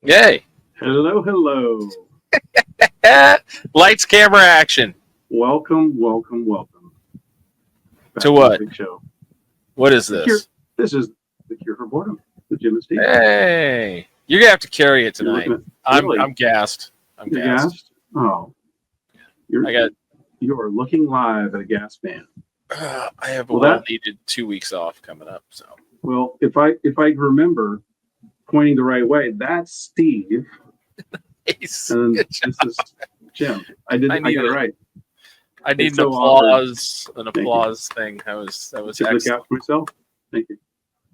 Yay. Hello, hello. Lights, camera, action. Welcome. Back To what? the big show. What is The Cure. this? This is the Cure for Boredom. The Jim and Steve. Hey. You're going to have to carry it tonight. Really? I'm gassed. You're gassed? Oh. You are looking live at a gas band. I have a well-needed 2 weeks off coming up. So. Well, if I remember pointing the right way, that's Steve. Nice. And this is Jim. I got it right. I need an applause thing. That was excellent. Look out for myself. Thank you.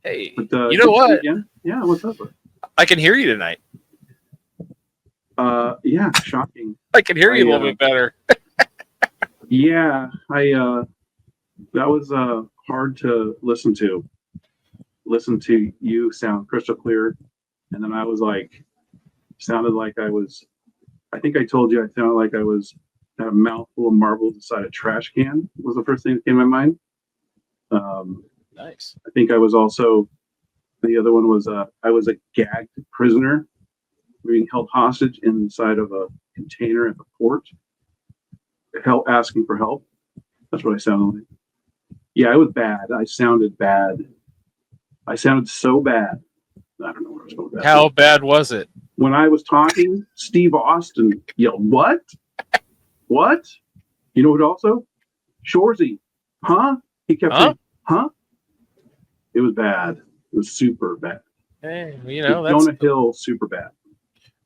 Hey, but, you know what? Yeah, what's up? I can hear you tonight. Yeah, shocking. I can hear you a little bit better. Yeah, that was hard to listen to. Listen to you sound crystal clear, and then I was like, sounded like I was. I think I told you I sounded like I was had a mouthful of marbles inside a trash can. Was the first thing that came to my mind. Nice. I think I was also. The other one was I was a gagged prisoner being held hostage inside of a container at the port. Asking for help. That's what I sounded like. Yeah, it was bad. I sounded bad. I sounded so bad. I don't know where I was going with that. How bad was it? When I was talking, Steve Austin yelled, "What? What?" You know what also? Shorzy. Huh? He kept saying, "Huh?" It was bad. It was super bad. Hey, that's Jonah Hill, super bad.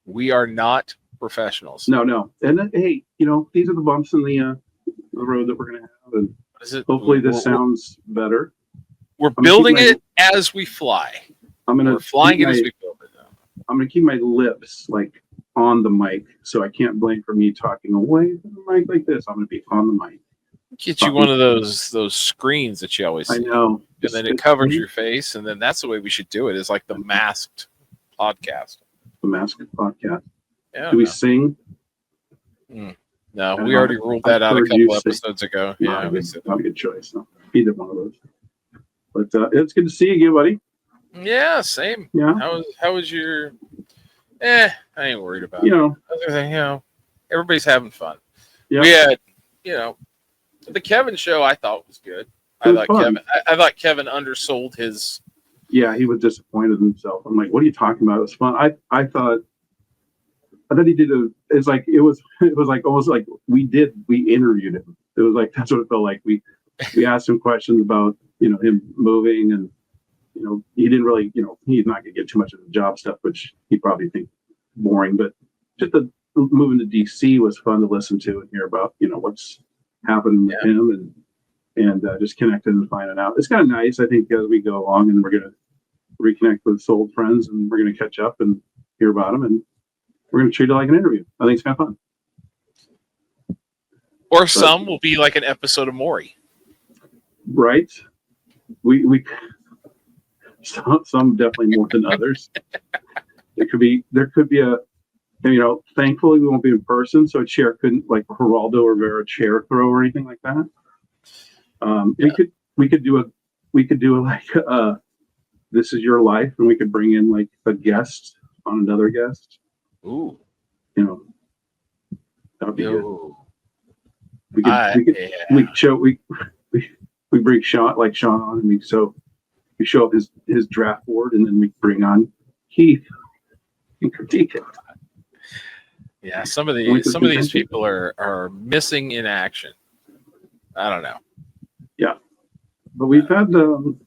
We are not professionals. No. And then, hey, these are the bumps in the road that we're going to have. And hopefully this sounds better. We're building it as we fly. We're flying it as we build it. I'm going to keep my lips like on the mic, so I can't blame for me talking away from the mic like this. I'm going to be on the mic. Get you one of those screens that you always see. I know. And then it covers your face, and then that's the way we should do it. It's like the masked podcast. The masked podcast. Yeah, do we sing? No, we already ruled that out a couple episodes ago. Yeah, not a good choice. No. Either one of those. But it's good to see you again, buddy. Yeah, same. Yeah. How was your? I ain't worried about it. Everybody's having fun. Yeah. We had, the Kevin show. I thought was good. I thought Kevin undersold his. Yeah, he was disappointed in himself. I'm like, what are you talking about? It was fun. I thought he did it was like almost like we interviewed him. It was like that's what it felt like. We asked him questions about him moving, and he didn't really he's not gonna get too much of the job stuff, which he probably think boring, but just the moving to DC was fun to listen to and hear about what's happening with him and just connecting and finding out. It's kind of nice, I think, as we go along, and we're gonna reconnect with old friends, and we're gonna catch up and hear about them, and we're going to treat it like an interview. I think it's kind of fun. Or some will be like an episode of Maury. Right. We some definitely more than others. There could be a, thankfully we won't be in person, so a chair couldn't, like Geraldo Rivera chair throw or anything like that. We could do like This Is Your Life, and we could bring in like a guest on another guest. Ooh, that would be good. We bring Sean on, and we show up his draft board, and then we bring on Keith and critique it. Yeah, some of these people are missing in action. I don't know. Yeah, but we've had some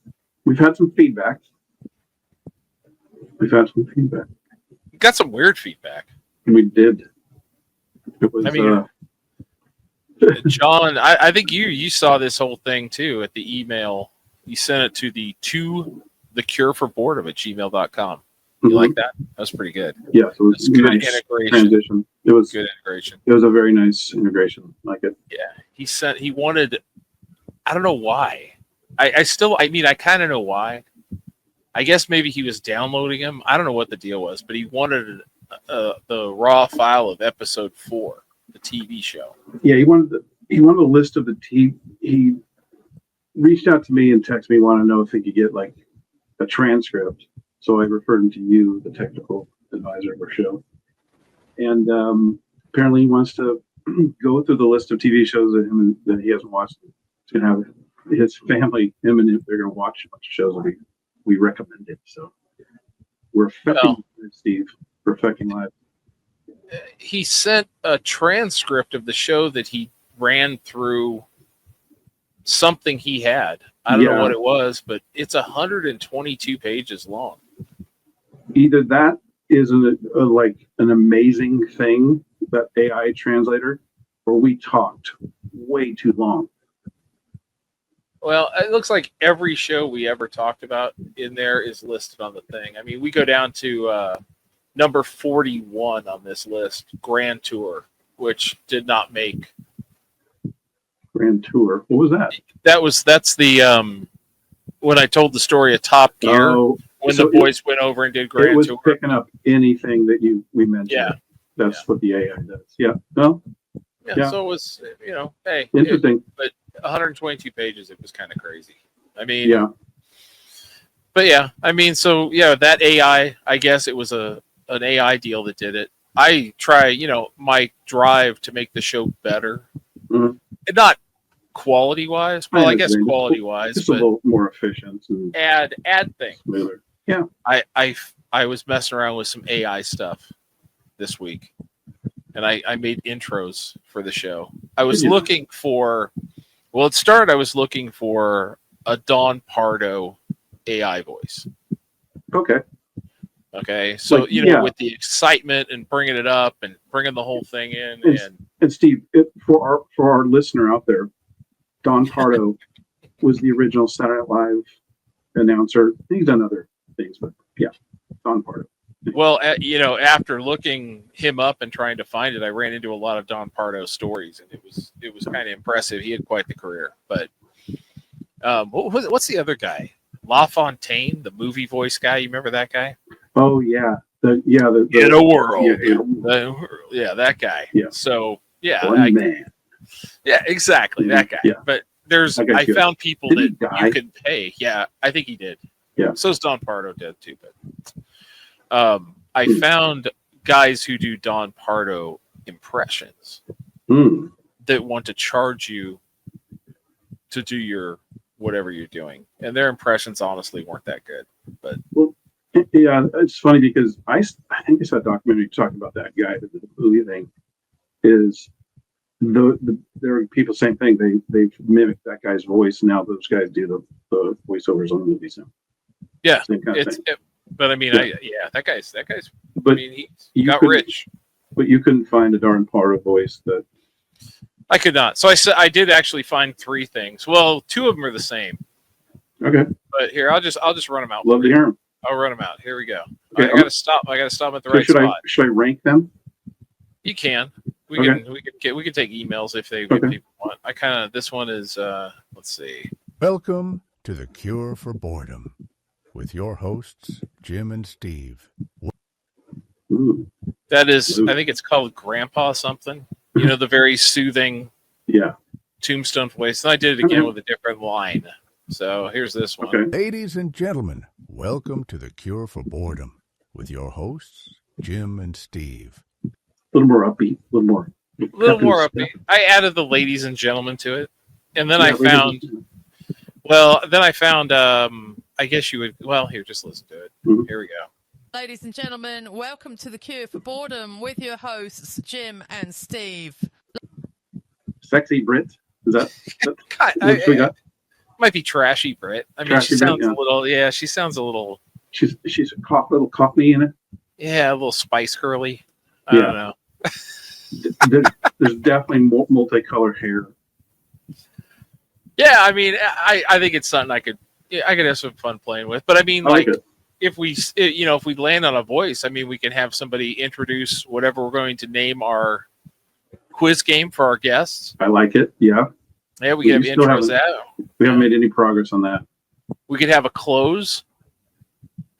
feedback. Got some weird feedback. We did. It was. John, I think you saw this whole thing too at the email. You sent it to the Cure for Boredom at gmail.com. You like that? That was pretty good. Yes, it was good nice integration. Transition. It was good integration. It was a very nice integration. Like it. Yeah, he wanted. I don't know why. I kind of know why. I guess maybe he was downloading them. I don't know what the deal was, but he wanted the raw file of episode 4, the TV show. Yeah, he wanted a list of the TV. He reached out to me and texted me, want to know if he could get like a transcript. So I referred him to you, the technical advisor of our show. And apparently he wants to go through the list of TV shows that he hasn't watched. He's going to have his family, him and him, they're going to watch a bunch of shows that we recommended. So we're affecting Steve, we're affecting live. He sent a transcript of the show that he ran through something he had. I don't know what it was, but it's 122 pages long. Either that is like an amazing thing, that AI translator, or we talked way too long. Well, it looks like every show we ever talked about in there is listed on the thing. I mean, we go down to number 41 on this list, Grand Tour, which did not make. Grand Tour. What was that? That's the when I told the story of Top Gear, when the boys went over and did Grand Tour. It was picking up anything that we mentioned. Yeah. That's what the AI does. Yeah. No? Yeah. So it was, hey. Interesting. But 122 pages, it was kind of crazy. I mean, yeah. But yeah, I mean, so yeah, that AI, I guess it was an AI deal that did it. I try, my drive to make the show better. Mm-hmm. Not quality wise. Well, I guess quality wise, just a little more efficient and add things. Smoother. Yeah. I was messing around with some AI stuff this week, and I made intros for the show. I was looking for. Well, it started. I was looking for a Don Pardo AI voice. Okay. So with the excitement and bringing it up and bringing the whole thing in, and Steve, for our listener out there, Don Pardo was the original Saturday Night Live announcer. He's done other things, but yeah, Don Pardo. Well, after looking him up and trying to find it, I ran into a lot of Don Pardo stories, and it was kind of impressive. He had quite the career. But what's the other guy? LaFontaine, the movie voice guy. You remember that guy? Oh yeah, the In a World. Yeah, that guy. Yeah. So yeah, man. Yeah, exactly, that guy. Yeah. But I found people that you could pay. Yeah, I think he did. Yeah. So's Don Pardo did too. But I found guys who do Don Pardo impressions that want to charge you to do your whatever you're doing, and their impressions honestly weren't that good. But yeah, it's funny because I think I saw a documentary talking about that guy, the movie thing. Is there are people same thing. They've mimicked that guy's voice. Now those guys do the voiceovers on the movies now. Yeah, same kind of thing. But I mean, that guy's. But I mean, he got rich. But you couldn't find a Don Pardo voice that. I could not. So I did actually find 3 things. Well, 2 of them are the same. Okay. But here, I'll just run them out. Love to hear them. I'll run them out. Here we go. Okay, I gotta stop at the right spot. Should I rank them? You can. We can take emails if people want. This one is let's see. Welcome to the Cure for Boredom with your hosts Jim and Steve. That is, I think it's called Grandpa something. The very soothing Tombstone voice. And I did it again with a different line. So here's this one. Okay. Ladies and gentlemen, welcome to the Cure for Boredom with your hosts Jim and Steve. A little more upbeat, a little more upbeat. I added the ladies and gentlemen to it, and then I found. Well, then I found. I guess you would. Well, here, just listen to it. Mm-hmm. Here we go. Ladies and gentlemen, welcome to the Cure for Boredom with your hosts Jim and Steve. Sexy Brit. Is that? what we got? Might be trashy Brit. I mean, she sounds a little. Yeah, she sounds a little. She's a little cockney in it. Yeah, a little Spice Girly. I don't know. There's definitely multicolored hair. Yeah, I mean, I think it's something I could have some fun playing with. But I mean, if we land on a voice, I mean, we can have somebody introduce whatever we're going to name our quiz game for our guests. I like it. Yeah. Yeah, we can have intros out. We haven't made any progress on that. We could have a close,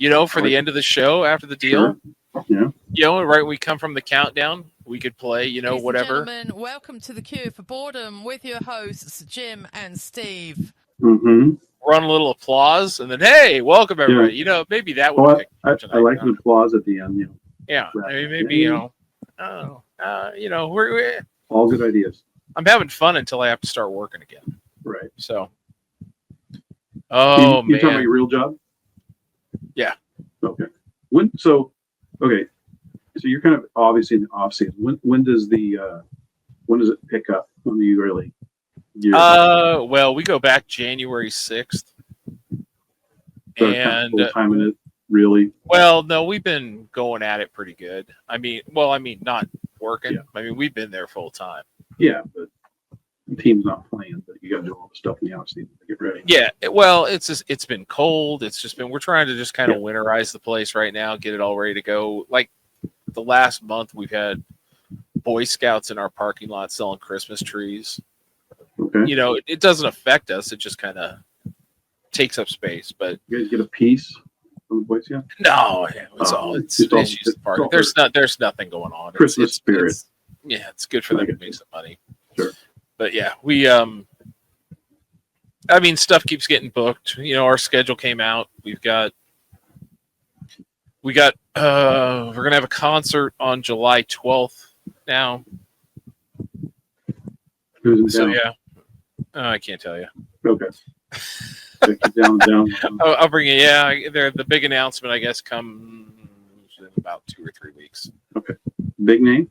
for the end of the show after the deal. Sure. Yeah. Right when we come from the countdown, we could play, whatever. Ladies and gentlemen, welcome to the Cure for Boredom with your hosts Jim and Steve. Mm-hmm. Run a little applause, and then hey, welcome everybody. Maybe that would. I like the applause at the end. Yeah, Right. I mean, maybe we're All good ideas. I'm having fun until I have to start working again. Right. So, You talking about man, your real job? Yeah. Okay. So you're kind of obviously in the off season. When does it pick up? When do you really? well, we go back January 6th, Start kind of and full time in it, really? well, no, we've been going at it pretty good. I mean, not working. Yeah. I mean, we've been there full time. Yeah, but the team's not playing, but you got to do all the stuff in the off season to get ready. Yeah, well, it's been cold. It's just been we're trying to just kind of winterize the place right now, get it all ready to go. Like the last month, we've had Boy Scouts in our parking lot selling Christmas trees. Okay. It doesn't affect us. It just kind of takes up space. But You guys get a piece from the Boy Scout? no, it's just the parking. There's nothing going on. Christmas spirit. It's good for them to make some money. Sure. But yeah, we I mean, stuff keeps getting booked. Our schedule came out. We got we're gonna have a concert on July 12th now. Who's in So town? yeah, I can't tell you. Okay. down. I'll bring it. Yeah, the big announcement, I guess, comes in about 2 or 3 weeks. Okay. Big name?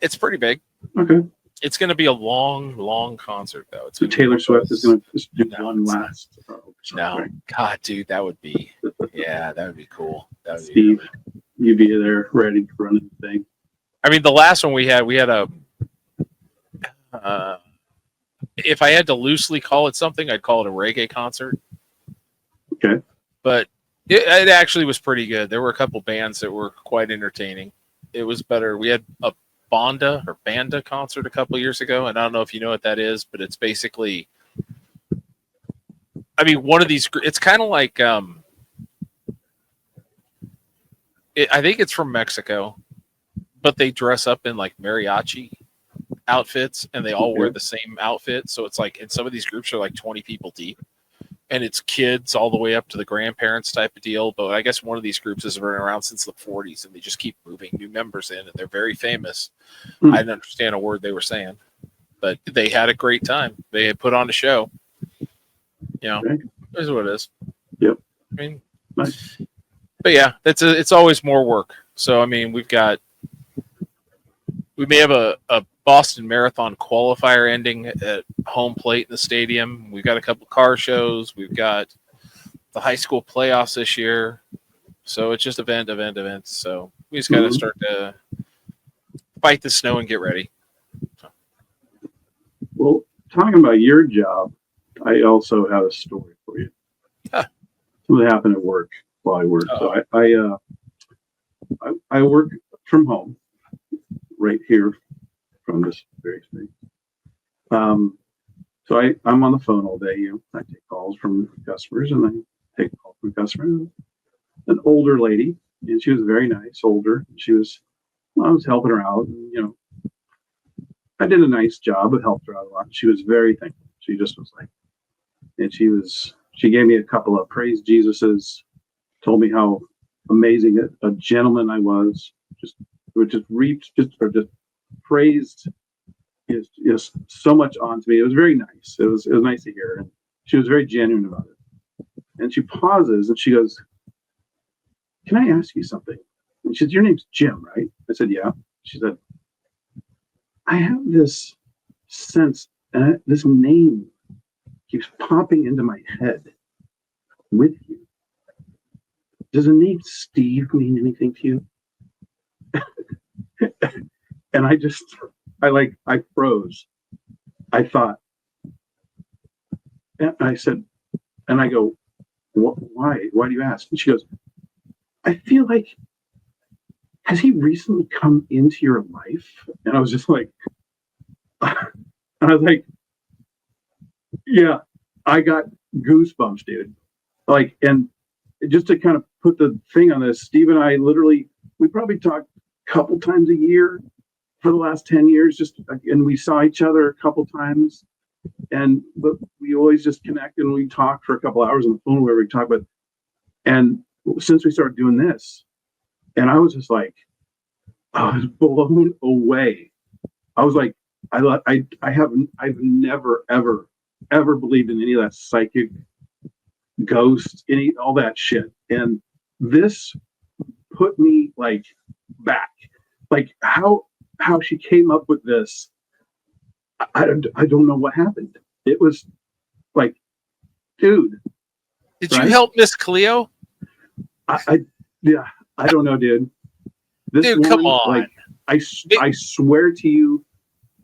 It's pretty big. Okay. It's going to be a long concert, though. So Taylor Swift is going to just do No, one it's last. No, Right. God, dude, that would be cool. That would be Steve, you be there ready to run the thing. I mean, the last one we had a. If I had to loosely call it something, I'd call it a reggae concert. Okay. But it actually was pretty good. There were a couple bands that were quite entertaining. It was better. We had a Banda concert a couple years ago, and I don't know if you know what that is, but it's basically, I mean, one of these. It's kind of like, I think it's from Mexico, but they dress up in like mariachi outfits, and they all wear the same outfit. So it's like, and some of these groups are like 20 people deep, and it's kids all the way up to the grandparents type of deal. But I guess one of these groups has been around since the 40s, and they just keep moving new members in, and they're very famous. I didn't understand a word they were saying, but they had a great time. They had put on a show. It is what it is. Yep. I mean, Nice. But yeah, it's always more work. So I mean, we may have a Boston Marathon qualifier ending at home plate in the stadium. We've got a couple car shows. We've got the high school playoffs this year. So it's just events. So we just got to start to fight the snow and get ready. Well, talking about your job, I also have a story for you. Huh. Something happened at work while I worked. So I work from home right here from this very space. So I'm on the phone all day. I take calls from customers, and I take calls from customers. An older lady, and she was very nice, older. I was helping her out, and, I did a nice job. It helped her out a lot. She was very thankful. She just was like, and she gave me a couple of praise Jesuses, told me how amazing a gentleman I was. Just praised is so much onto me. It was very nice. It was nice to hear. And she was very genuine about it. And she pauses and she goes, "Can I ask you something?" And she said, "Your name's Jim, right?" I said, "Yeah." She said, "I have this sense, this name keeps popping into my head with you. Does the name Steve mean anything to you?" And I froze. I thought, and I said, and I go, "Why? Why do you ask?" And she goes, "I feel like, has he recently come into your life?" And I was just like, yeah, I got goosebumps, dude. Like, and just to kind of put the thing on this, Steve and I we probably talked a couple times a year for the last 10 years, and we saw each other a couple times, but we always just connect and we talk for a couple hours on the phone where we talk about, and since we started doing this, And I was just like, I was blown away. I was like, I've never, ever believed in any of that psychic ghosts, all that shit. And this put me like back, like how she came up with this. I don't know what happened. It was like, dude. Did you help Miss Cleo? Yeah, I don't know, dude. This Dude, woman, come on. like, I swear to you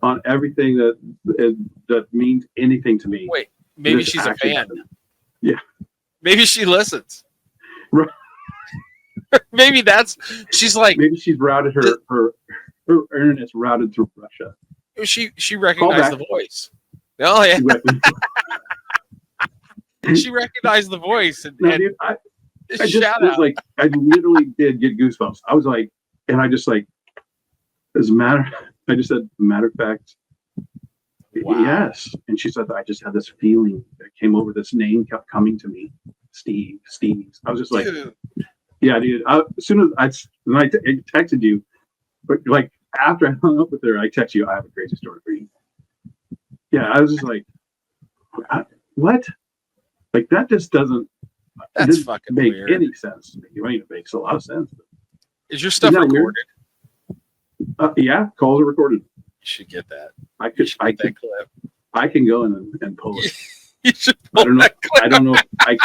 on everything that means anything to me. Wait, maybe this she's a fan. happened. Yeah. Maybe she listens. Right. Maybe she's like, maybe she's routed her internet's routed through Russia. She recognized the voice. Oh yeah. She recognized the voice and dude, I just shout was out. like, I literally did get goosebumps. I was like, and I just like, I just said, matter of fact, Wow. yes. And she said, I just had this feeling that came over. This name kept coming to me, Steve. I was just like, Dude. yeah, dude. As soon as I texted you, but like after I hung up with her, I texted you, I have a crazy story for you. Yeah, I was just like, what? Like that just doesn't. That's fucking make weird. any sense to me. I mean, it makes a lot of sense. Is your stuff recorded? Yeah, calls are recorded. You should get that. I can clip. I can go in and pull it. You should I don't know. I don't know. I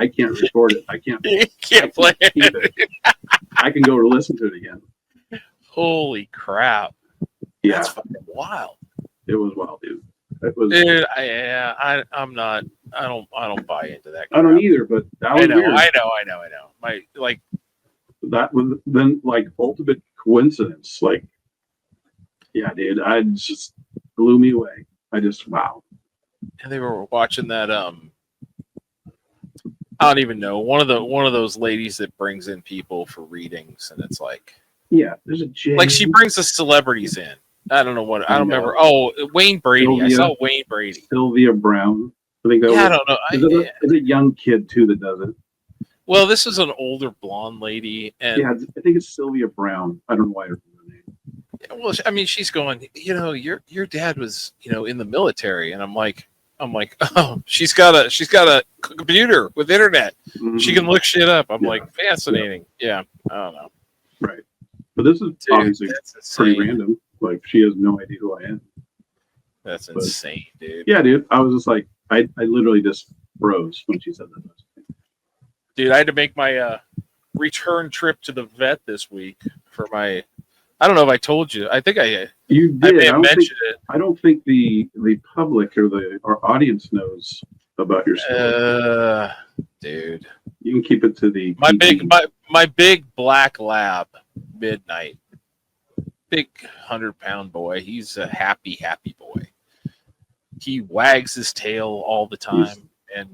can't record it. I can't. You can't play it. I can go listen to it again. Holy crap! Yeah, that's fucking wild. It was wild, dude. It was. Dude, I'm not. I don't buy into that. Crap. I don't either. But that was weird. I know. My like. That was then like ultimate coincidence. Like, yeah, dude. I just blew me away. I just wow. And they were watching that. I don't even know, one of those ladies that brings in people for readings, and it's like, yeah, there's a J. Like she brings the celebrities in. I don't know what. I don't remember. Oh, Wayne Brady. Sylvia, I saw Wayne Brady. Sylvia Brown. I think that I don't know. It's a young kid too that does it. Well, this is an older blonde lady, and yeah, I think it's Sylvia Brown. I don't know why I remember her name. Well, I mean, she's going. Your dad was in the military, and I'm like, oh, she's got a computer with internet. Mm-hmm. She can look shit up. I'm like, fascinating. Yeah, I don't know. Right, but this is obviously pretty random. Like she has no idea who I am. That's insane, dude. Yeah, dude. I was just like, I literally just froze when she said that. Dude, I had to make my return trip to the vet this week for my. I don't know if I told you. I think you did. I may have mentioned it. I don't think the public or our audience knows about your story. Dude, you can keep it to the my big black lab, Midnight, big 100-pound boy. He's a happy boy. He wags his tail all the time, and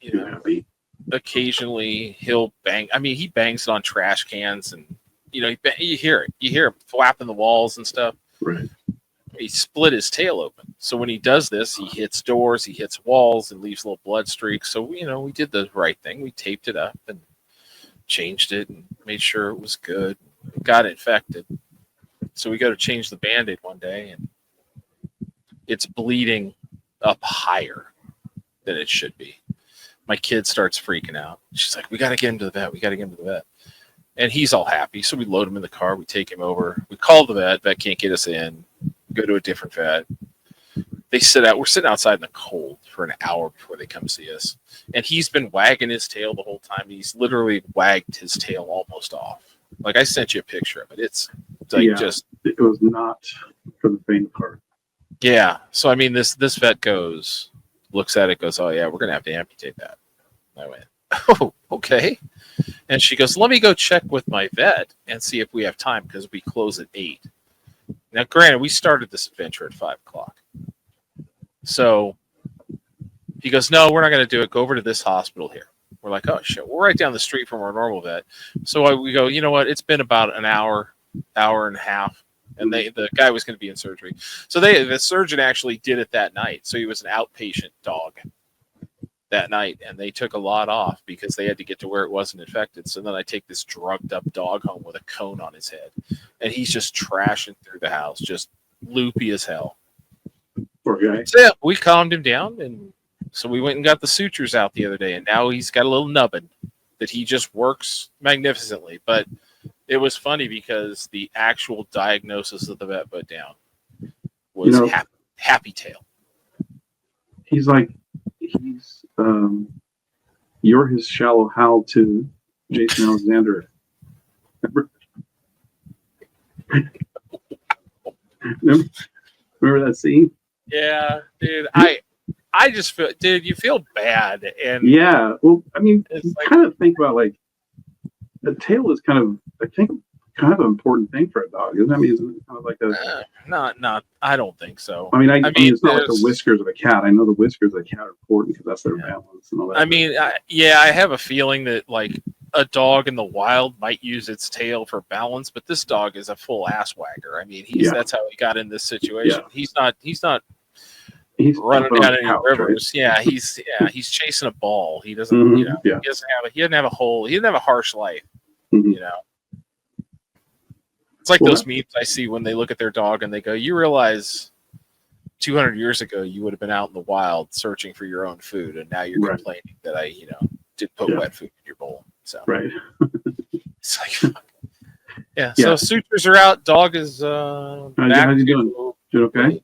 happy. Occasionally he'll bang. I mean, he bangs it on trash cans, and you hear it. You hear him flapping the walls and stuff. Right. He split his tail open. So when he does this, he hits doors, he hits walls, and leaves little blood streaks. So we did the right thing. We taped it up and changed it and made sure it was good. It got infected. So we got to change the Band-Aid one day, and it's bleeding up higher than it should be. My kid starts freaking out. She's like, we got to get him to the vet. And he's all happy. So we load him in the car. We take him over. We call the vet. Vet can't get us in. Go to a different vet. We're sitting outside in the cold for an hour before they come see us. And he's been wagging his tail the whole time. He's literally wagged his tail almost off. Like I sent you a picture of it. It's like it was not for the faint of heart. Yeah. So I mean this vet looks at it, goes, oh yeah, we're gonna have to amputate that. I went, oh, okay. And she goes, let me go check with my vet and see if we have time because we close at 8. Now, granted, we started this adventure at 5:00. So he goes, no, we're not going to do it. Go over to this hospital here. We're like, oh, shit. We're right down the street from our normal vet. So we go, you know what? It's been about an hour and a half. And the guy was going to be in surgery. So the surgeon actually did it that night. So he was an outpatient dog. that night, and they took a lot off because they had to get to where it wasn't infected. So then I take this drugged up dog home with a cone on his head, and he's just trashing through the house, just loopy as hell. Poor guy. So yeah, we calmed him down, and so we went and got the sutures out the other day, and now he's got a little nubbin that he just works magnificently. But it was funny because the actual diagnosis that the vet put down was happy tail. He's you're his shallow Hal to Jason Alexander. Remember that scene? Yeah, dude. I just feel, dude, you feel bad, and yeah. Well, I mean, it's you like, kind of think about like the tail is kind of, I think, kind of an important thing for a dog, isn't it? I mean, isn't it kind of like a not. I don't think so. I mean, it's not like the there's- whiskers of a cat. I know the whiskers of a cat are important because that's their balance and all that. I mean, I have a feeling that like a dog in the wild might use its tail for balance, but this dog is a full ass wagger. I mean, that's how he got in this situation. Yeah. He's not he's running jumping on down the any couch, rivers. Right? He's chasing a ball. He doesn't, Mhm, he doesn't have a harsh life. Mhm. You know, it's like those memes I see when they look at their dog and they go, "You realize 200 years ago you would have been out in the wild searching for your own food, and now you're complaining that I, did put wet food in your bowl." So right. it's like, So sutures are out. Dog is back. How's he doing? Doing okay?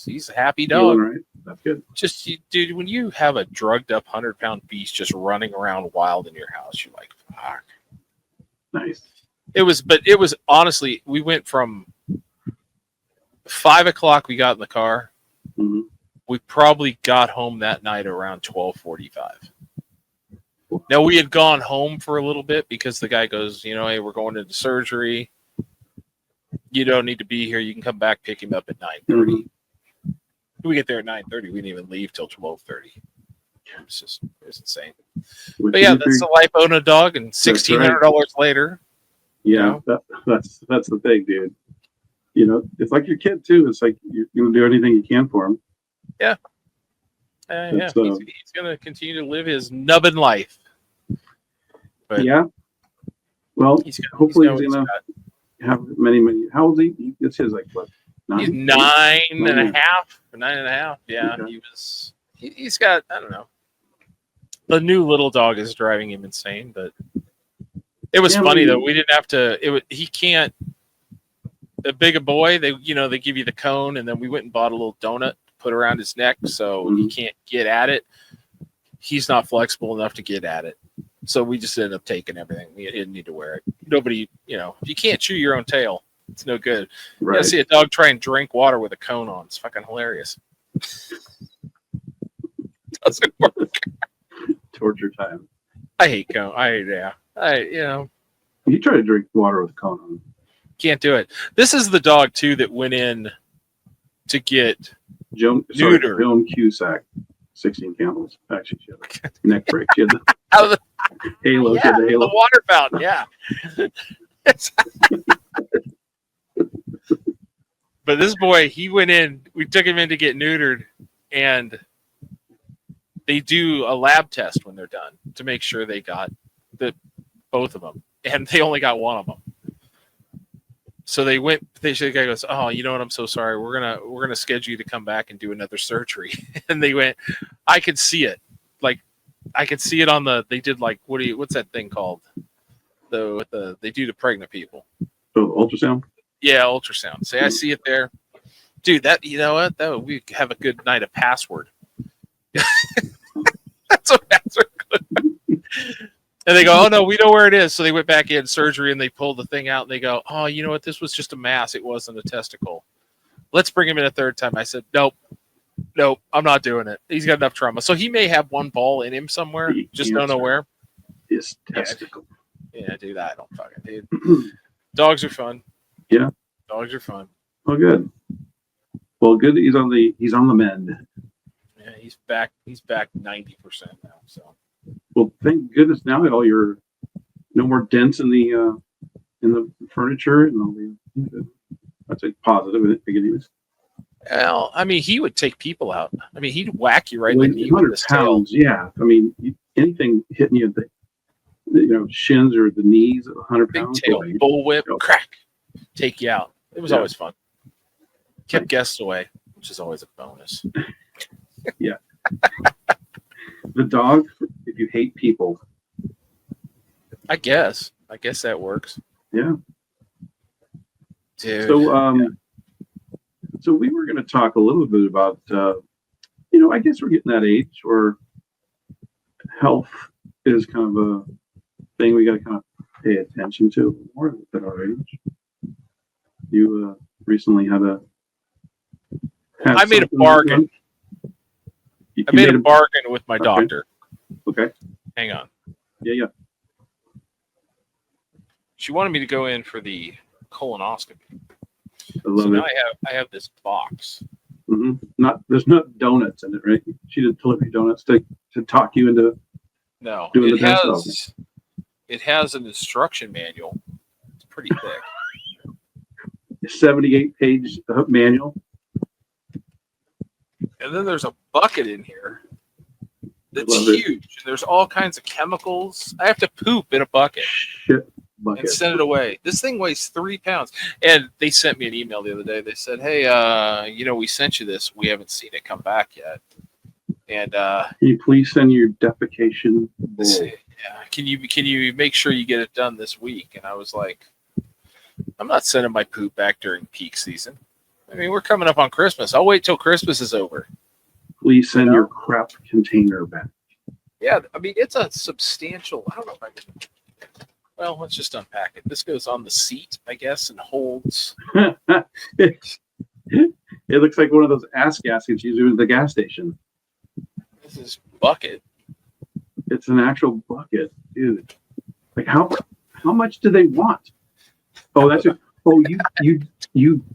He's a happy Feeling dog. right? That's good. Just, dude, when you have a drugged up 100-pound beast just running around wild in your house, you're like, fuck. Nice. It was honestly, we went from 5 o'clock. We got in the car. Mm-hmm. We probably got home that night around 12:45. Now we had gone home for a little bit because the guy goes, hey, we're going into surgery. You don't need to be here. You can come back, pick him up at 9:30. Mm-hmm. We get there at 9:30. We didn't even leave till 12:30. It's insane. But yeah, that's the life owning a dog, and $1,600 later. Yeah, that's the thing, dude. It's like your kid too. It's like you're gonna do anything you can for him. Yeah. He's gonna continue to live his nubbin life. But well, hopefully he's gonna got. have many. How old is he? It's his like what? 9? He's 9.5. Yeah, Okay. He's got, I don't know. The new little dog is driving him insane, but it was funny though. We didn't have to. He can't. A bigger boy, they give you the cone, and then we went and bought a little donut to put around his neck, so he can't get at it. He's not flexible enough to get at it, so we just ended up taking everything. We didn't need to wear it. Nobody, if you can't chew your own tail, it's no good. Right. I see a dog try and drink water with a cone on. It's fucking hilarious. Doesn't work. Torture time. I hate cone. You try to drink water with a cone on. Can't do it. This is the dog too that went in to get Joan Cusack, 16 candles. Actually, she had a neck break. She had the halo. She had the halo. The water fountain. Yeah. But this boy, he went in. We took him in to get neutered, and they do a lab test when they're done to make sure they got both of them, and they only got one of them. So the guy goes, "Oh, you know what? I'm so sorry. We're gonna schedule you to come back and do another surgery." And they went, "I could see it. Like, I could see it on the. They did like what's that thing called? They do to pregnant people. Oh, ultrasound. Yeah, ultrasound. Say, I see it there, dude. That we have a good night of password. That's what good. And they go, "Oh no, we know where it is." So they went back in surgery and they pulled the thing out and they go, "Oh, you know what? This was just a mass. It wasn't a testicle. Let's bring him in a third time." I said, "Nope, I'm not doing it. He's got enough trauma. So he may have one ball in him somewhere. Just don't know where." His testicle. Yeah, dude, I don't fucking dude. Dogs are fun. Yeah, dogs are fun. Oh, good. Well, good. He's on the mend. Yeah, he's back 90% now. So. Well, thank goodness now that all your no more dents in the furniture and all the. That's a positive, isn't it? Well, I mean, he would take people out. I mean, he'd whack you right in Well, the knee with 100 his tail. pounds, yeah. I mean, anything hitting you at the shins or the knees at 100 Big pounds. tail, boy, bullwhip, Yep. crack, take you out. It was Yeah. always fun. Kept guests away, which is always a bonus. The dog, if you hate people, I guess that works. yeah. Dude. So we were going to talk a little bit about, I guess we're getting that age where health is kind of a thing we got to kind of pay attention to more at our age. You recently had I made a something bargain. You I made a a bargain with my Okay. doctor. Okay. Hang on. Yeah. She wanted me to go in for the colonoscopy. I So love now it. I have this box. There's not donuts in it, right? She didn't deliver donuts to talk you into No, doing it the test. it has an instruction manual. It's pretty thick. 78-page manual. And then there's a bucket in here that's Love it. huge. And there's all kinds of chemicals. I have to poop in a bucket Shit bucket. and send it away. This thing weighs 3 pounds. And they sent me an email the other day. They said, hey, we sent you this. We haven't seen it come back yet. And Can you please send your defecation bowl? can you make sure you get it done this week? And I was like, I'm not sending my poop back during peak season. I mean, we're coming up on Christmas. I'll wait till Christmas is over. Please send your crap container back. Yeah, I mean, it's a substantial. I don't know if I can. Well, let's just unpack it. This goes on the seat, I guess, and holds. It looks like one of those ass gaskets you do at the gas station. This is bucket. It's an actual bucket, dude. Like how much do they want? Oh, that's it. Oh, you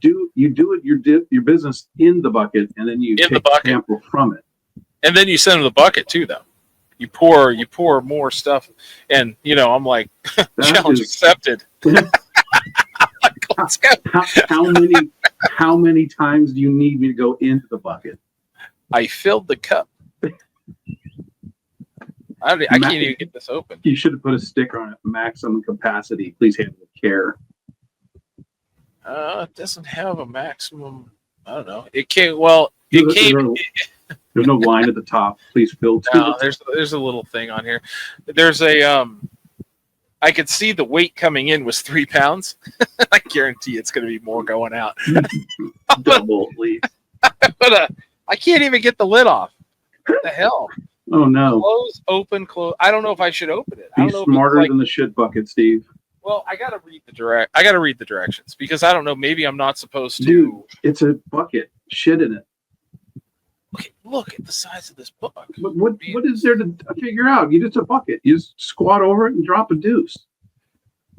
do your business in the bucket, and then you In the take bucket. a sample from it. And then you send them the bucket too, though. You pour more stuff, and I'm like, challenge accepted. Let's go. How many times do you need me to go into the bucket? I filled the cup. I can't even get this open. You should have put a sticker on it. Maximum capacity. Please handle with care. It doesn't have a maximum. I don't know. It can't. Well, it came. There's no line at the top. Please fill. No, there's a little thing on here. There's a I could see the weight coming in was 3 pounds. I guarantee it's going to be more going out. Double, please. But I can't even get the lid off. What the hell? Oh no. Close, open, close. I don't know if I should open it. I Be don't know smarter if than the shit bucket, Steve. Well, I gotta read the directions because I don't know. Maybe I'm not supposed to. Dude, it's a bucket. Shit in it. Okay, look at the size of this book. What is there to figure out? It's a bucket. You just squat over it and drop a deuce.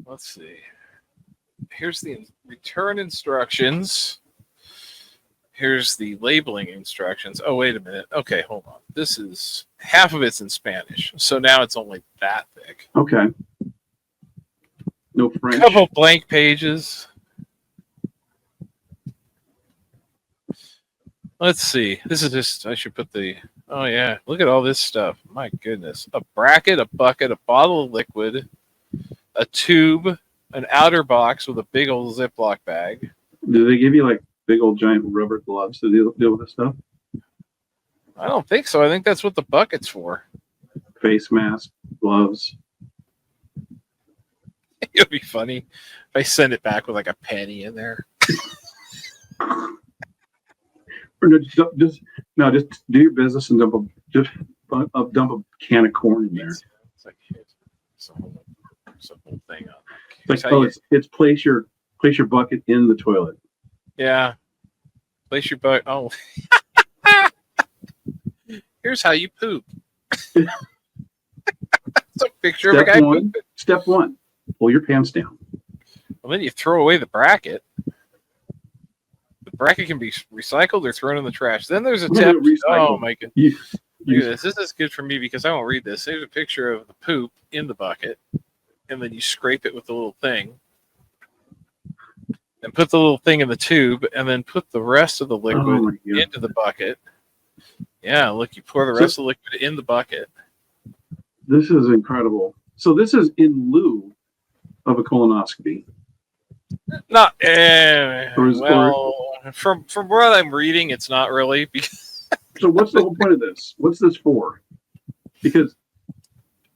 Let's see. Here's the return instructions. Here's the labeling instructions. Oh, wait a minute. Okay, hold on. This is half of it's in Spanish, so now it's only that thick. Okay. No French. Couple blank pages. Let's see. This is just, I should put the, oh yeah, look at all this stuff. My goodness. A bracket, a bucket, a bottle of liquid, a tube, an outer box with a big old Ziploc bag. Do they give you like big old giant rubber gloves to deal with this stuff? I don't think so. I think that's what the bucket's for. Face mask, gloves. It would be funny if I send it back with like a penny in there. Or just do your business and dump a can of corn in there. It's like, it's a whole thing on. It's like, it's place your bucket in the toilet. Yeah. Place your bucket. Oh. Here's how you poop. It's a picture of a guy pooping. Step one. Pull your pants down. Well, then you throw away the bracket. The bracket can be recycled or thrown in the trash. Then there's a tip. Oh my god! Look at this. This is good for me because I won't read this. There's a picture of the poop in the bucket, and then you scrape it with the little thing. and put the little thing in the tube, and then put the rest of the Oh liquid my God. into the bucket. Yeah, look, you pour the rest of the liquid in the bucket. This is incredible. So this is in lieu of a colonoscopy. Not from what I'm reading, it's not really. Because So what's the whole point of this? What's this for? Because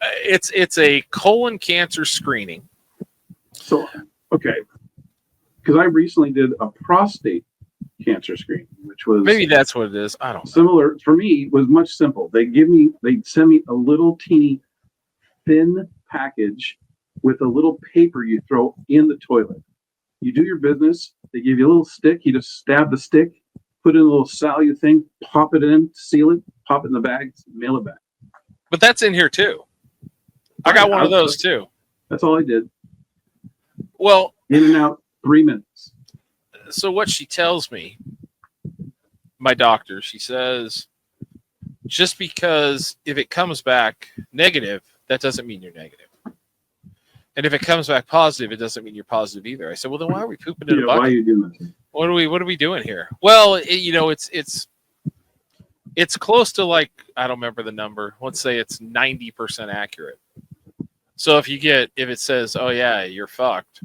it's a colon cancer screening. so okay, because I recently did a prostate cancer screening, which was Maybe that's what it is. I don't know. similar for me. It was much simple. They send me a little teeny thin package with a little paper you throw in the toilet. You do your business. They give you a little stick. You just stab the stick, put in a little salute thing, pop it in, seal it, pop it in the bag, mail it back. But that's in here too. I got one of those too. That's all I did. Well, In and out, 3 minutes. so what she tells me, my doctor, she says, just because if it comes back negative, that doesn't mean you're negative. And if it comes back positive, it doesn't mean you're positive either. I said, well, then why are we pooping in a bucket? Why are you doing this? What are we doing here? Well, it's close to, like, I don't remember the number. Let's say it's 90% accurate. So if it says, oh yeah, you're fucked,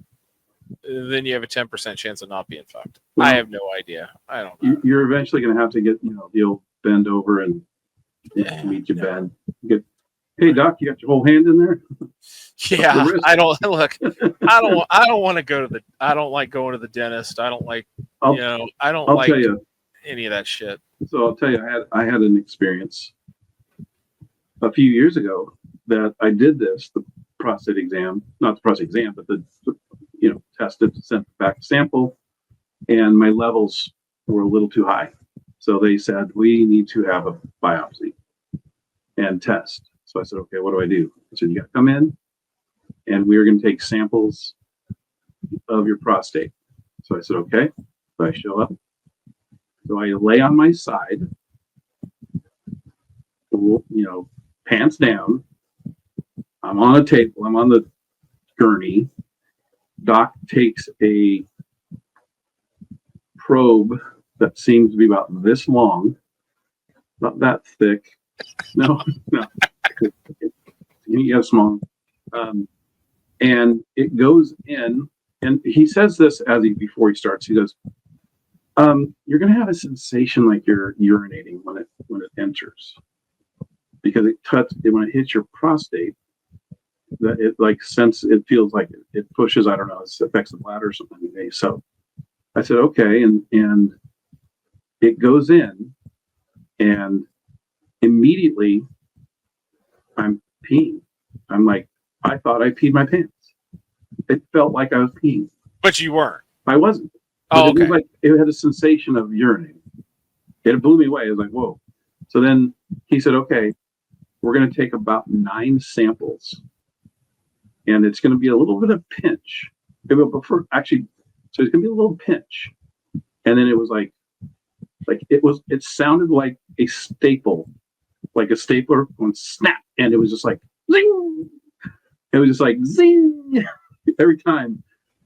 then you have a 10% chance of not being fucked. Well, I have no idea. I don't know. You're eventually going to have to get, the old bend over and meet your bend. Hey doc, you got your whole hand in there? Yeah, I don't look. I don't want to go to the. I don't like going to the dentist. I don't like. I don't I'll like tell you. any of that shit. So I'll tell you, I had an experience a few years ago that I did the prostate exam, not the prostate exam, but the tested, sent back a sample, and my levels were a little too high. So they said, we need to have a biopsy and test. So I said, okay, what do I do? I said, you got to come in and we're going to take samples of your prostate. So I said, okay. So I show up. So I lay on my side, pants down. I'm on a table. I'm on the gurney. Doc takes a probe that seems to be about this long, not that thick. No. You have small. And it goes in, and he says this before he starts. He goes, "You're going to have a sensation like you're urinating when it enters, because when it hits your prostate, that it feels like it pushes. I don't know, it affects the bladder or something." So I said, okay, and it goes in, and immediately I'm peeing. I'm like, I thought I peed my pants. It felt like I was peeing. But you weren't. I wasn't. Oh, okay. It was like it had a sensation of urinating. It blew me away. I was like, whoa. So then he said, okay, we're going to take about 9 samples. And it's going to be a little bit of pinch. So it's going to be a little pinch. And then it was it sounded like a staple, like a stapler going snap. And it was just like, zing. It was just like, zing. Every time,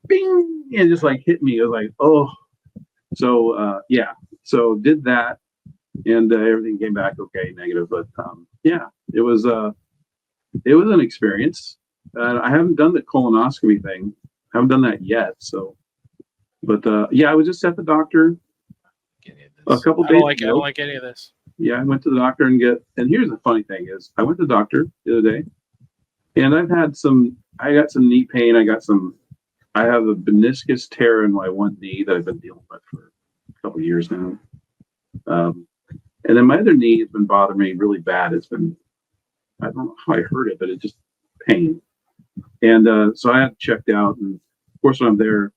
bing. And just like hit me. It was like, oh. So, yeah. So did that. And everything came back okay, negative. But yeah, it was an experience. I haven't done the colonoscopy thing. I haven't done that yet. So, but yeah, I was just at the doctor a couple days ago. I don't like any of this. Yeah, I went to the doctor and here's the funny thing is I went to the doctor the other day, and I got some knee pain. I have a meniscus tear in my one knee that I've been dealing with for a couple of years now. And then my other knee has been bothering me really bad. I don't know how I hurt it, but it just pain. And so I had checked out, and of course when I'm there,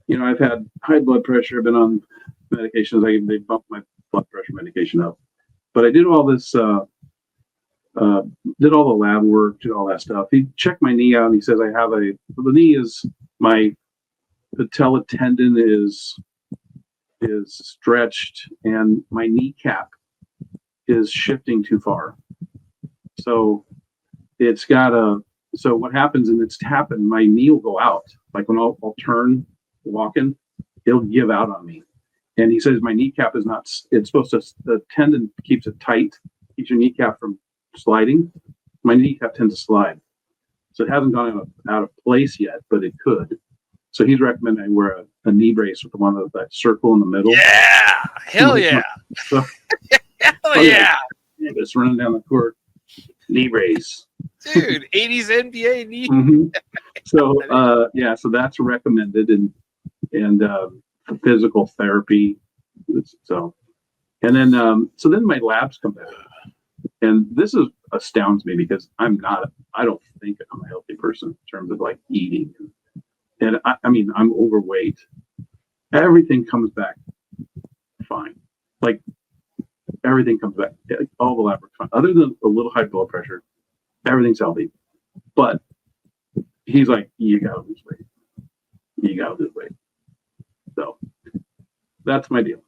I've had high blood pressure. I've been on medications. They bumped my blood pressure medication up, but I did all this, did all the lab work, did all that stuff. He checked my knee out, and he says the knee is, my patella tendon is stretched, and my kneecap is shifting too far. So so what happens, and it's happened, my knee will go out. Like when I'll turn, walking, he'll give out on me. And he says my kneecap is not, it's supposed to, the tendon keeps it tight, keeps your kneecap from sliding. My kneecap tends to slide. So it hasn't gone out of place yet, but it could. So he's recommending I wear a knee brace with one of that circle in the middle. Yeah. Hell yeah. So, Hell yeah. Just running down the court, knee brace. Dude, 80s NBA knee. Mm-hmm. So so that's recommended, and physical therapy. So, and then then my labs come back, and this astounds me because I don't think I'm a healthy person in terms of like eating, and I mean I'm overweight. Everything comes back fine, like everything comes back. All the lab work fine, other than a little high blood pressure. Everything's healthy, but he's like, you gotta lose weight. You gotta lose weight. So that's my deal.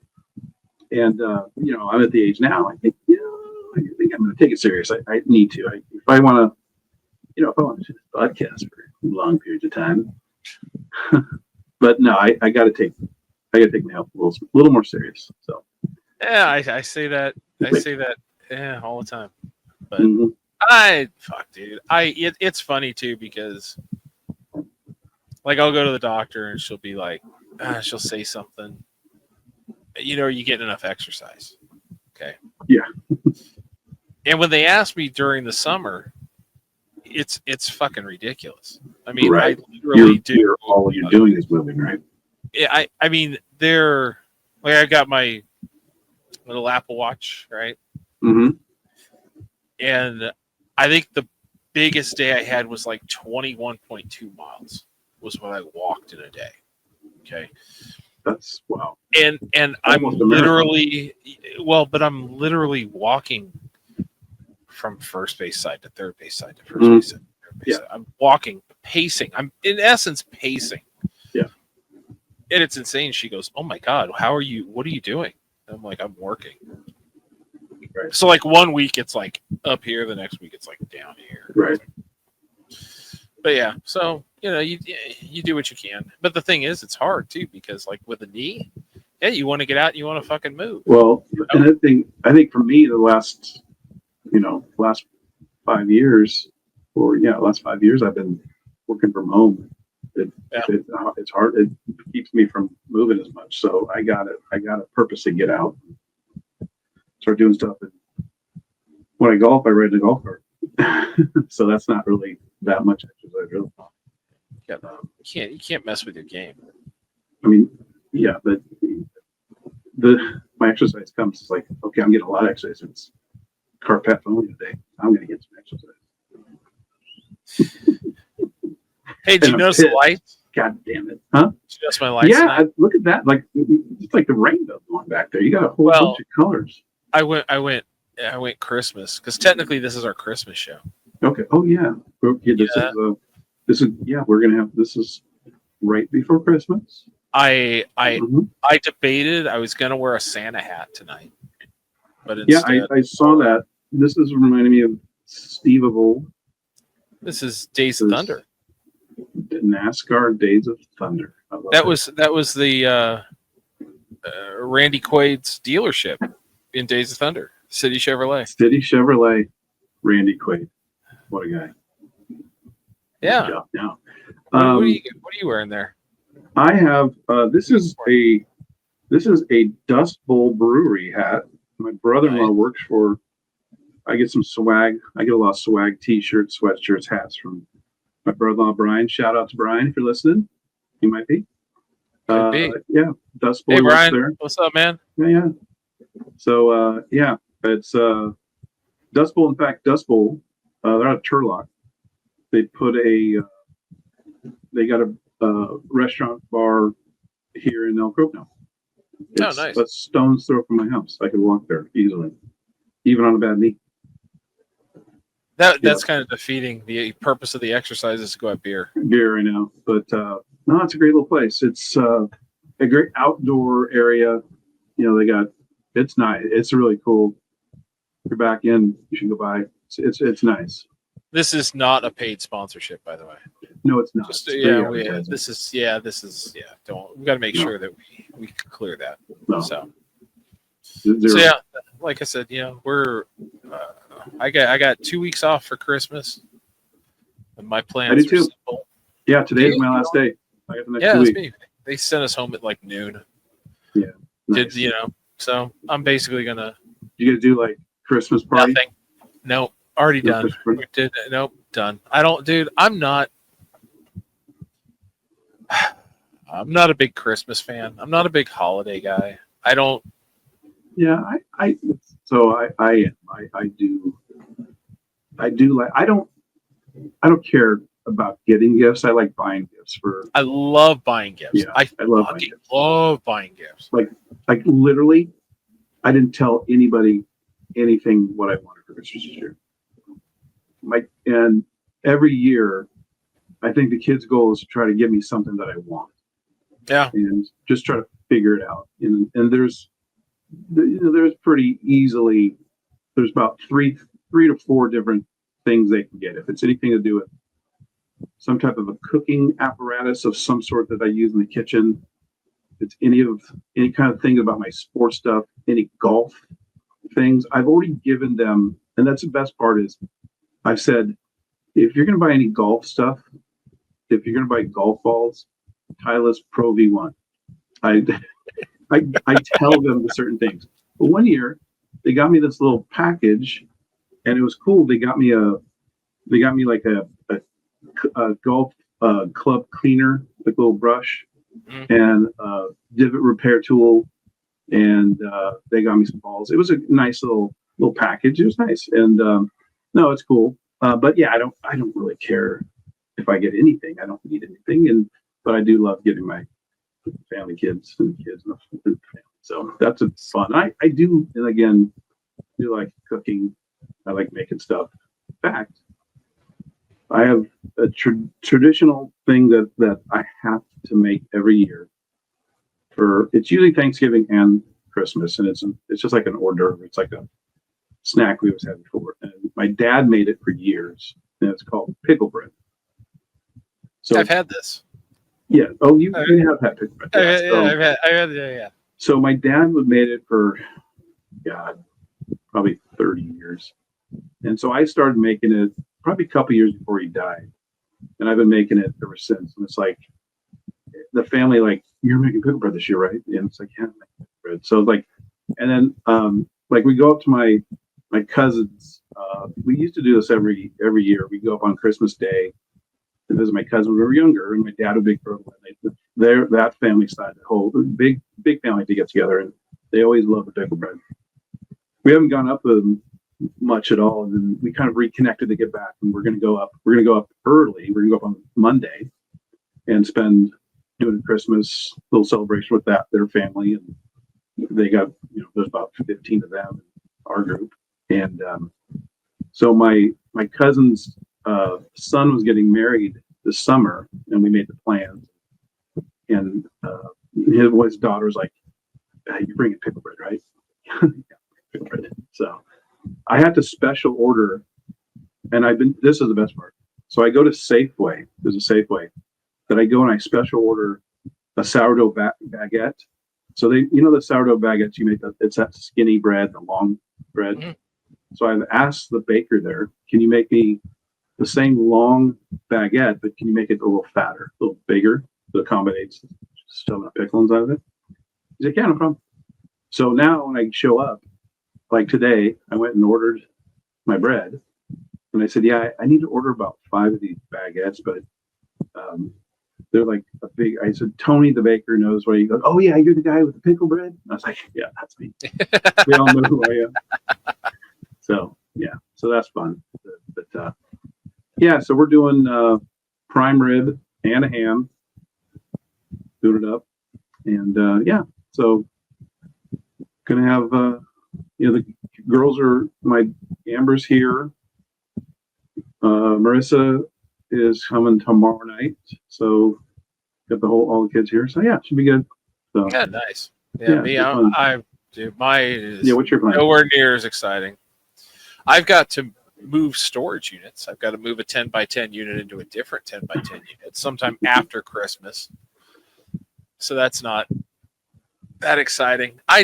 And I'm at the age now. I think, I think I'm going to take it serious. I need to. If I want to do this podcast for long periods of time. But no, I got to take my health a little more serious. So yeah, I say that. Yeah, all the time. But dude. It's funny too because like I'll go to the doctor and she'll be like, she'll say something. Are you getting enough exercise? Okay. Yeah. And when they ask me during the summer, it's fucking ridiculous. I mean, Right. I literally do. All you're doing is moving, right? Yeah, I mean, they're like I got my little Apple Watch, right? Mm-hmm. And I think the biggest day I had was like 21.2 miles was what I walked in a day. Okay. That's wow. And I'm literally literally walking from first base side to third base side to first base side to third base side. I'm walking, pacing. I'm in essence pacing. Yeah. And it's insane. She goes, "Oh my God, how are you? What are you doing?" And I'm like, "I'm working." Right. So like one week it's like up here, the next week it's like down here. Right. But yeah, so you do what you can. But the thing is, it's hard too because like with the knee, yeah, you want to get out and you want to fucking move. Well, and I think for me the last 5 years, I've been working from home. It's hard. It keeps me from moving as much. So I got to purposely get out, start doing stuff. And when I golf, I ride in a golf cart. So that's not really that much exercise, really. You can't mess with your game. I mean, yeah, but my exercise comes. It's like, okay, I'm getting a lot of exercise. It's carpet only today. I'm going to get some exercise. Hey, did you notice the lights? God damn it! Huh? Did you notice my lights? Yeah, look at that. Like it's like the rainbow going back there. You got a whole bunch of colors. I went Christmas because technically this is our Christmas show. Okay. Oh yeah. This is we're gonna have this is right before Christmas. I debated I was gonna wear a Santa hat tonight, but instead, I saw that. This is reminding me of Steve of old. This is Days of Thunder. NASCAR Days of Thunder. That was the Randy Quaid's dealership in Days of Thunder. City Chevrolet. Randy Quaid. What a guy. Yeah. Now, what are you wearing there? I have this is a Dust Bowl Brewery hat. My brother-in-law works for. I get some swag. I get a lot of swag T-shirts, sweatshirts, hats from my brother-in-law Brian. Shout out to Brian if you're listening. He might be. Yeah, Dust Bowl. Hey Brian, there. What's up, man? Yeah. So it's Dust Bowl. In fact, Dust Bowl. They're out of Turlock. They got a restaurant bar here in Elk Grove now. It's nice. A stone's throw from my house. I can walk there easily, even on a bad knee. That's kind of defeating the purpose of the exercise is to go at beer. Beer, I know, but no, it's a great little place. It's a great outdoor area. It's nice. It's really cool. If you're back in, you should go by. It's nice. This is not a paid sponsorship, by the way. No, it's not. Just, It's free yeah, advertising. this is don't, we got to make sure that we clear that. No. So Zero. yeah, like I said, we're I got 2 weeks off for Christmas, and my plans I do are too. simple. Yeah, today is my last day. I got the next Yeah, 2 that's weeks. me. They sent us home at like noon. Yeah. Nice. So I'm basically gonna You gonna do like Christmas party? nothing. No, already No done. Christmas party? We did. Nope, done. I don't, dude. I'm not a big Christmas fan. I'm not a big holiday guy. I don't. Yeah, I do like, I don't care about getting gifts. I like buying gifts for, I love buying gifts. Yeah, I love buying fucking gifts. love buying gifts. like literally, I didn't tell anybody anything what I wanted for Christmas this year. And every year, I think the kids' goal is to try to give me something that I want. Yeah. And just try to figure it out. And there's pretty easily, there's about three to four different things they can get. If it's anything to do with some type of a cooking apparatus of some sort that I use in the kitchen, if it's any kind of thing about my sports stuff, any golf things, I've already given them. And that's the best part is I've said, if you're going to buy any golf stuff, if you're going to buy golf balls, Titleist Pro V1. I tell them certain things. But one year they got me this little package, and it was cool. They got me like a golf club cleaner, like a little brush, and divot repair tool, and they got me some balls. It was a nice little package. It was nice, and no, it's cool. But yeah, I don't really care if I get anything. I don't need anything, but I do love getting my family kids and kids and the family. So that's fun. I do, and again, do like cooking. I like making stuff. In fact, I have a traditional thing that I have to make every year. It's usually Thanksgiving and Christmas, and it's just like an hors d'oeuvre. It's like a snack we always had before. And my dad made it for years, and it's called pickle bread. So I've had this. Yeah. Oh, you have had pickle bread. I've had yeah. So my dad would made it for, God, probably 30 years. And so I started making it probably a couple years before he died. And I've been making it ever since. And it's like, the family, like, you're making pickle bread this year, right? And it's like, yeah, I'm making pickle bread. So like, and then like we go up to my cousins. We used to do this every year. We go up on Christmas Day to visit my cousin when we were younger, and my dad would big brother. That family side, the whole big family to get together, and they always love the pickle bread. We haven't gone up with them much at all, and then we kind of reconnected to get back, and we're gonna go up early. We're gonna go up on Monday and spend doing Christmas little celebration with their family, and they got, there's about 15 of them in our group, and so my cousin's son was getting married this summer, and we made the plans, and his daughter was like, hey, "You're bringing pickle bread, right?" Pickle bread. So I had to special order, and this is the best part. So I go to Safeway. There's a Safeway that I go and I special order a sourdough baguette. So the sourdough baguettes you make, it's that skinny bread, the long bread. Mm-hmm. So I've asked the baker there, can you make me the same long baguette, but can you make it a little fatter, a little bigger, so it accommodates shoving a pickle inside of it? He's like, yeah, no problem. So now when I show up, like today, I went and ordered my bread, and I said, yeah, I need to order about 5 of these baguettes, but they're like a big. I said, Tony, the baker, knows what he goes. Oh yeah, you're the guy with the pickle bread. And I was like, yeah, that's me. We all know who I am. So yeah, so that's fun. But yeah, so we're doing prime rib and a ham, doing it up, and yeah, so gonna have the girls are my Amber's here. Marissa is coming tomorrow night, so got all the kids here. So yeah, it should be good. So yeah, nice. Yeah, me, I do. Mine is what's your plan? Nowhere near as exciting. I've got to move storage units. I've got to move a 10 by 10 unit into a different 10 by 10 unit sometime after Christmas. So that's not that exciting. I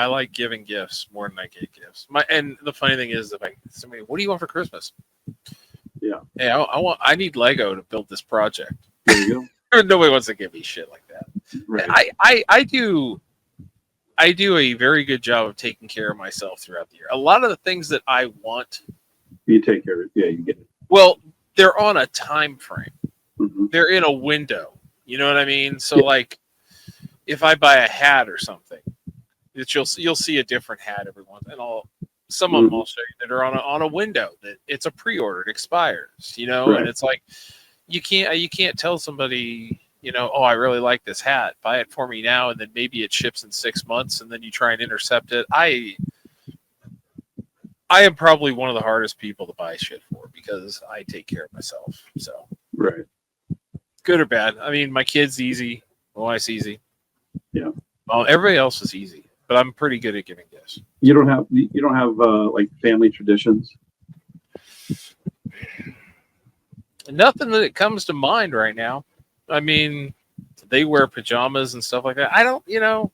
like giving gifts more than I get gifts. And the funny thing is, if somebody, what do you want for Christmas? Yeah. Hey, I need Lego to build this project. There you go. Nobody wants to give me shit like that. Right. I do a very good job of taking care of myself throughout the year. A lot of the things that I want, You take care of it. Yeah, you get it. well, they're on a time frame. Mm-hmm. They're in a window. You know what I mean? So like, if I buy a hat or something, you'll see a different hat every once, and some of them I'll show you that are on a window that it's a pre-order, it expires. You know, Right. and it's like you can't tell somebody, you know, oh, I really like this hat, buy it for me now, and then maybe it ships in 6 months, and then you try and intercept it. I am probably one of the hardest people to buy shit for because I take care of myself. So Right. good or bad. I mean, my kid's easy. My wife's easy. Yeah. Well, everybody else is easy, but I'm pretty good at giving gifts. You don't have like family traditions. Nothing that comes to mind right now. I mean, they wear pajamas and stuff like that. I don't, you know.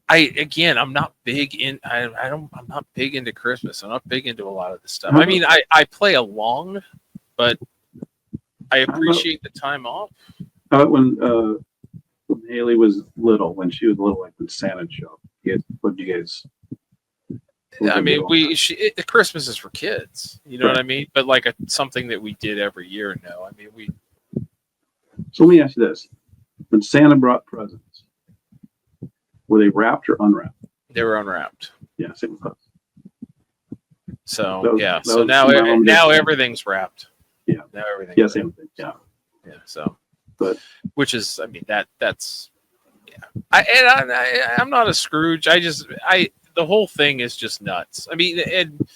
I'm not big in. I'm not big into Christmas. I'm not big into a lot of this stuff. I mean, I play along, but I appreciate the time off. When Haley was little, when she was little, like when Santa showed, what did you guys? I mean, Christmas is for kids. You know what I mean? But like something that we did every year. No, I mean So let me ask you this: when Santa brought presents, were they wrapped or unwrapped? They were unwrapped. Yeah, same with us. So That so was now everything's wrapping. Yeah. Now everything. Yeah, same thing. Yeah. Yeah. So, But which is, I mean, that's yeah. I'm not a Scrooge. The whole thing is just nuts. I mean, and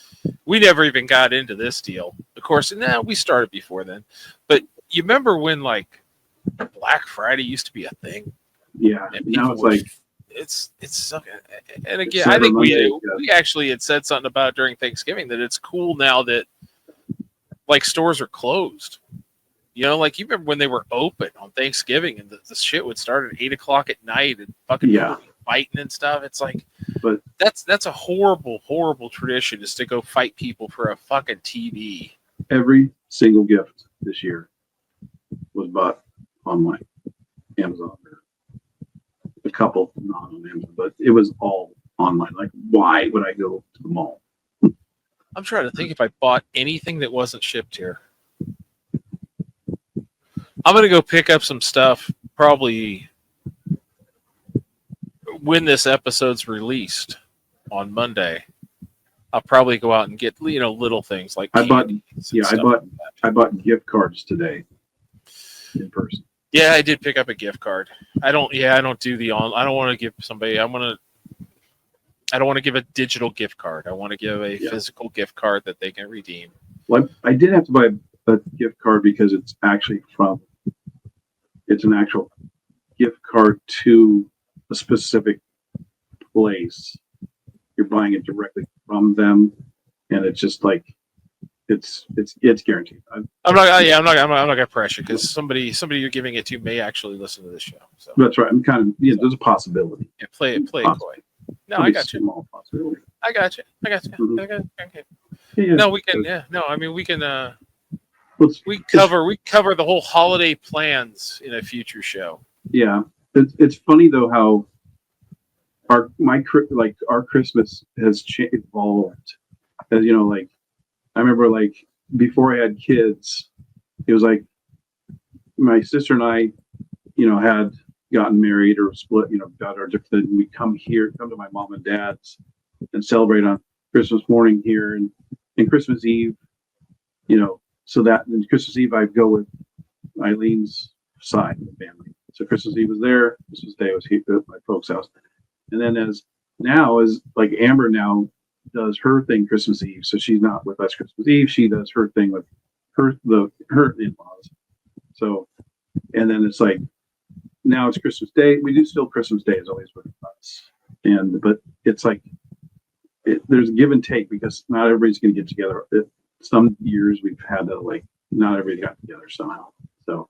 we never even got into this deal. Of course, we started before then. But you remember when like Black Friday used to be a thing? yeah, And now people it's like it's and again, It's I think Cyber Monday, we actually had said something about it during Thanksgiving that it's cool now that like stores are closed. You know, like you remember when they were open on Thanksgiving and the shit would start at 8 o'clock at night and fucking people fighting and stuff. It's like, but that's a horrible, horrible tradition is to go fight people for a fucking TV. every single gift this year was bought online, Amazon, or a couple not on Amazon, but it was all online. Like, why would I go to the mall? I'm trying to think if I bought anything that wasn't shipped here. I'm going to go pick up some stuff probably when this episode's released on Monday. I'll probably go out and get, you know, little things like I bought I bought gift cards today in person. Yeah, I did pick up a gift card. I don't do the I don't want to give somebody. I don't want to give a digital gift card. I want to give a physical gift card that they can redeem. Well, I did have to buy a gift card because it's actually it's an actual gift card to a specific place. You're buying it directly from them, and it's just like it's guaranteed. I'm not gonna pressure because somebody you're giving it to may actually listen to this show. So that's right. I'm kind of there's a possibility. Yeah, play it coy. No, I got you. Small possibility. I got you. Mhm. Okay. Yeah, No, we can. Yeah, no. I mean, we can. Let's- We cover the whole holiday plans in a future show. Yeah, it's funny though how our Christmas has evolved. As you know, like I remember, like before I had kids, it was like my sister and I, you know, had gotten married or split, you know, got our different. We come to my mom and dad's, and celebrate on Christmas morning here and Christmas Eve, you know. So that and Christmas Eve I'd go with Eileen's side of the family. So Christmas Eve was there. Christmas Day was here at my folks' house. And then as like Amber now does her thing Christmas Eve. So she's not with us Christmas Eve. She does her thing with her in-laws. So, and then it's like, now it's Christmas Day. We do still Christmas Day is always with us. But it's like, there's give and take because not everybody's going to get together. Some years we've had to like not everybody got together somehow. So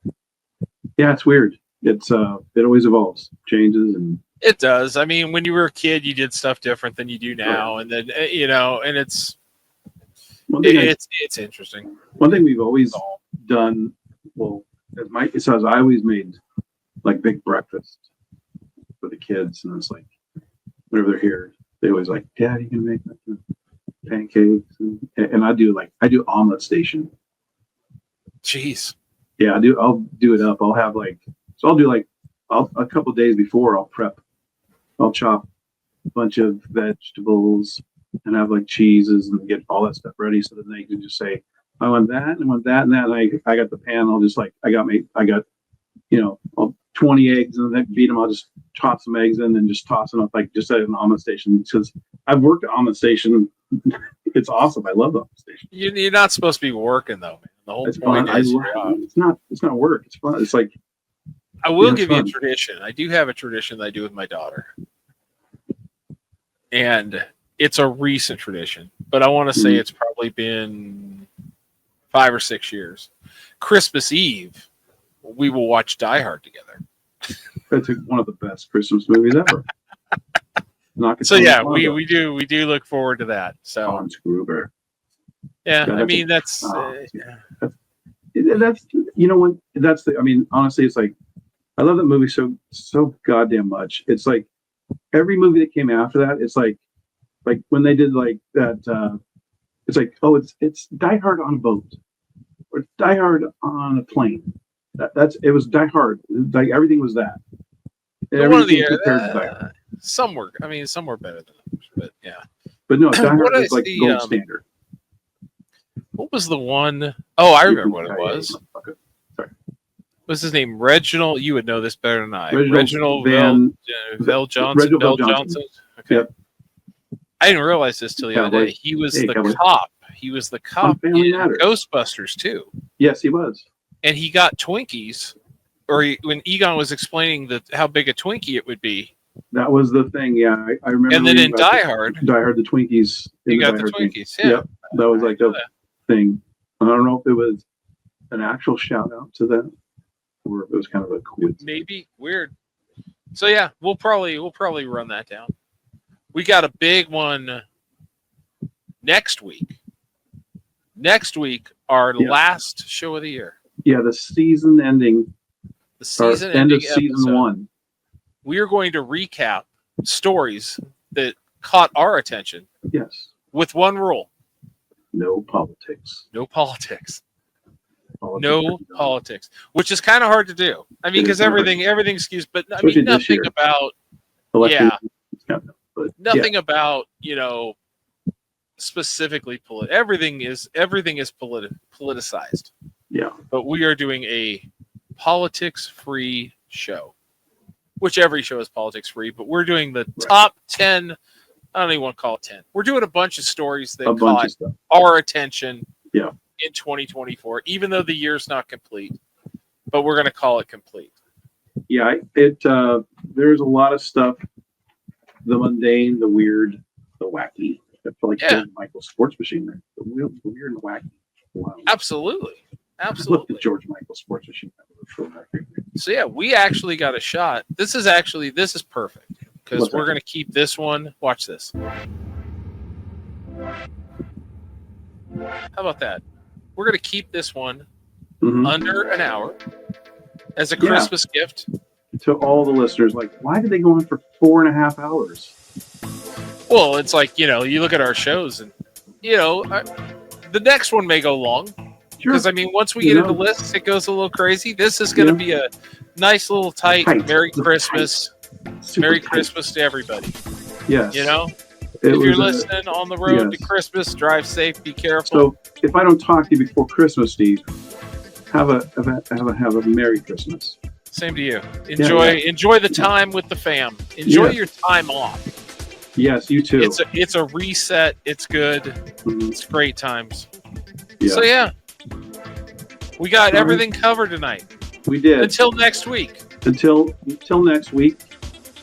yeah, it's weird. It's it always evolves, changes, and It does. I mean, when you were a kid, you did stuff different than you do now, and then and it's interesting. One thing we've always done, well, as Mike says, I always made like big breakfast for the kids, and it's like whenever they're here, they always like, Dad, you can make pancakes, and I do omelet station. Jeez. Yeah, I'll do it up. I'll have a couple of days before I'll chop a bunch of vegetables and have like cheeses and get all that stuff ready so that they can just say, I want that and I want that and that. And I got the pan. I'll just I got 20 eggs and then beat them. I'll just toss some eggs in and just toss them up just at an omelet station because I've worked at omelet station. It's awesome. I love the omelet station. You're not supposed to be working though, man. The whole It's point fun. is it's not work. It's fun. It's like I will it's give you a fun. tradition. I do have a tradition that I do with my daughter. And it's a recent tradition, but I want to say it's probably been 5 or 6 years. Christmas Eve, we will watch Die Hard together. That's one of the best Christmas movies ever. So yeah, we do look forward to that. So Hans Gruber. Yeah, Yeah, I mean that's honestly, it's like I love that movie so goddamn much. It's like every movie that came after that, it's like when they did like that, it's like, oh, it's Die Hard on a boat or Die Hard on a plane. It was Die Hard. Like everything was that. one of the compared to Die Hard. some were better than others, but yeah. But no, Die Hard is like gold standard. What was the one? Oh, I remember what it was. Okay. Sorry. What's his name? Reginald. You would know this better than I. Reginald Bell Johnson. Bell Johnson. Okay. Yep. I didn't realize this till the other day. He was the cop. He was the cop in Ghostbusters too. Yes, he was. And he got Twinkies, when Egon was explaining how big a Twinkie it would be. That was the thing. Yeah, I remember. And then in Die Hard, the Twinkies. You got the Twinkies. Yeah. Yep. That was like a thing. I don't know if it was an actual shout out to that, or if it was kind of a coincidence. Maybe weird. So yeah, we'll probably run that down. We got a big one next week. Next week, our last show of the year. Yeah, the season ending. The season end ending of season episode. 1. We are going to recap stories that caught our attention. Yes. With one rule. No politics. No politics. No politics, which is kind of hard to do. I mean, because everything skews, but I mean, nothing about nothing about specifically everything is politicized. Yeah, but we are doing a politics-free show, which every show is politics-free. But we're doing the top 10. I don't even want to call it 10. We're doing a bunch of stories that caught our attention. Yeah. In 2024, even though the year's not complete, but we're going to call it complete. Yeah, there's a lot of stuff, the mundane, the weird, the wacky. I feel like Michael's Sports Machine there. The weird and wacky. Wow. Absolutely. The George Michael Sports Machine. So yeah, we actually got a shot. This is perfect because we're going to keep this one. Watch this. How about that? We're going to keep this one under an hour as a Christmas gift. To all the listeners, like, why did they go on for 4.5 hours? Well, it's like, you look at our shows and, the next one may go long. Because, I mean, once we get into lists, it goes a little crazy. This is going to be a nice little tight Merry Christmas. Merry Christmas to everybody. Yes. If you're listening on the road to Christmas, drive safe, be careful. So if I don't talk to you before Christmas, Steve, have a Merry Christmas. Same to you. Enjoy the time with the fam. Enjoy your time off. Yes, you too. It's a reset. It's good. Mm-hmm. It's great times. Yeah. So we got everything covered tonight. We did. Until next week. Until next week.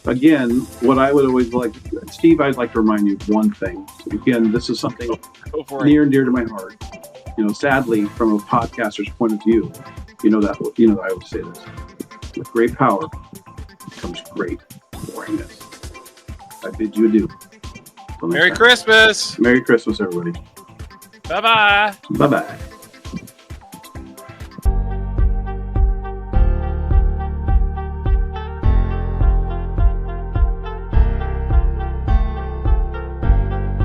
again, what I would always like, Steve, I'd like to remind you of one thing. Again, this is something Go for it. near and dear to my heart. Sadly, from a podcaster's point of view, that I always say this: with great power comes great boringness. I bid you adieu. Till next Merry time. Christmas. Merry Christmas, everybody. Bye bye. Bye bye.